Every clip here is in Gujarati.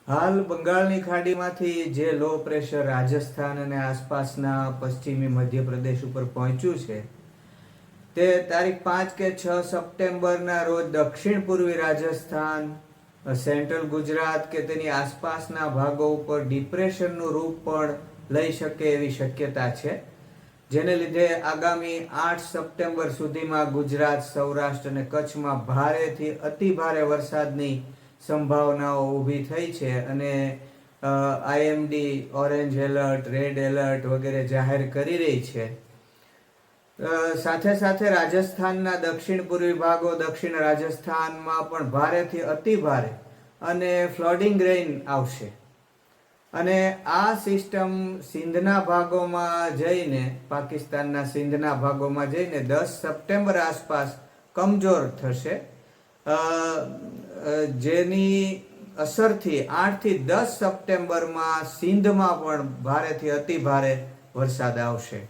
હાલ બંગાળની ખાડીમાંથી જે લો પ્રેશર રાજસ્થાન અને આસપાસના પશ્ચિમી મધ્યપ્રદેશ ઉપર પહોંચ્યું છે તે તારીખ 5 કે 6 સપ્ટેમ્બરના રોજ દક્ષિણ પૂર્વી રાજસ્થાન, સેન્ટ્રલ ગુજરાત કે તેની આસપાસના ભાગો ઉપર ડિપ્રેશનનું રૂપ પણ લઈ શકે એવી શક્યતા છે, જેને લીધે આગામી 8 સપ્ટેમ્બર સુધીમાં ગુજરાત, સૌરાષ્ટ્ર અને કચ્છમાં ભારેથી અતિ ભારે વરસાદની સંભાવનાઓ ઊભી થઈ છે અને IMD orange alert, red alert વગેરે જાહેર કરી રહી છે. સાથે સાથે રાજસ્થાનના દક્ષિણ પૂર્વી ભાગો, દક્ષિણ રાજસ્થાનમાં પણ ભારેથી અતિ ભારે અને ફ્લડિંગ રેઇન આવશે અને આ સિસ્ટમ સિંધના ભાગોમાં જઈને, પાકિસ્તાનના સિંધના ભાગોમાં જઈને 10 સપ્ટેમ્બર આસપાસ કમજોર થશે, જેની અસરથી 8 થી 10 સપ્ટેમ્બરમાં સિંધમાં પણ ભારેથી અતિ ભારે વરસાદ આવશે.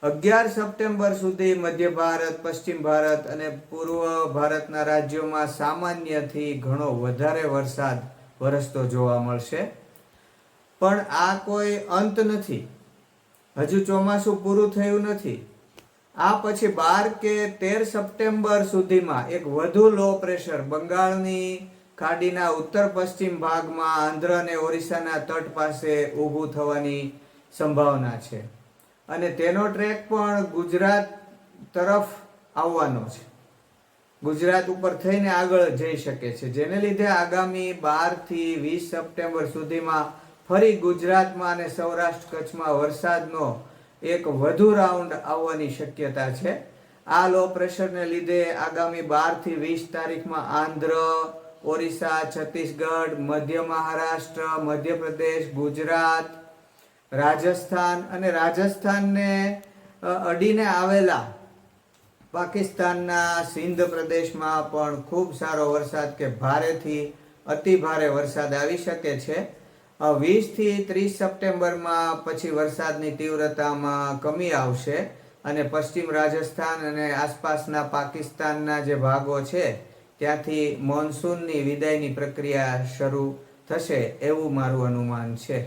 11 સપ્ટેમ્બર સુધી મધ્ય ભારત, પશ્ચિમ ભારત અને પૂર્વ ભારતના રાજ્યોમાં સામાન્યથી ઘણો વધારે વરસાદ વરસતો જોવા મળશે. પણ આ કોઈ અંત નથી, હજુ ચોમાસું પૂરું થયું નથી. આ પછી 12 કે 13 સપ્ટેમ્બર સુધીમાં એક વધુ લો પ્રેશર બંગાળની ખાડીના ઉત્તર પશ્ચિમ ભાગમાં આંધ્ર અને ઓરિસ્સાના તટ પાસે ઊભું થવાની સંભાવના છે અને તેનો ટ્રેક પણ ગુજરાત તરફ આવવાનો છે. ગુજરાત ઉપર થઈને આગળ જઈ શકે છે, જેને લીધે આગામી 12 થી 20 સપ્ટેમ્બર સુધીમાં ફરી ગુજરાતમાં અને સૌરાષ્ટ્ર કચ્છમાં વરસાદનો એક વધુ રાઉન્ડ આવવાની શક્યતા છે. આ લો પ્રેશરને લીધે આગામી 12 થી 20 તારીખમાં આંધ્ર, ઓરિસ્સા, છત્તીસગઢ, મધ્ય મહારાષ્ટ્ર, મધ્યપ્રદેશ, ગુજરાત, રાજસ્થાન અને રાજસ્થાનને અડીને આવેલા પાકિસ્તાનના સિંધ પ્રદેશમાં પણ ખૂબ સારો વરસાદ કે ભારેથી અતિ ભારે વરસાદ આવી શકે છે. 20 થી 30 સપ્ટેમ્બરમાં પછી વરસાદની તીવ્રતામાં કમી આવશે અને પશ્ચિમ રાજસ્થાન અને આસપાસના પાકિસ્તાનના જે ભાગો છે ત્યાંથી મોન્સૂનની વિદાયની પ્રક્રિયા શરૂ થશે એવું મારું અનુમાન છે.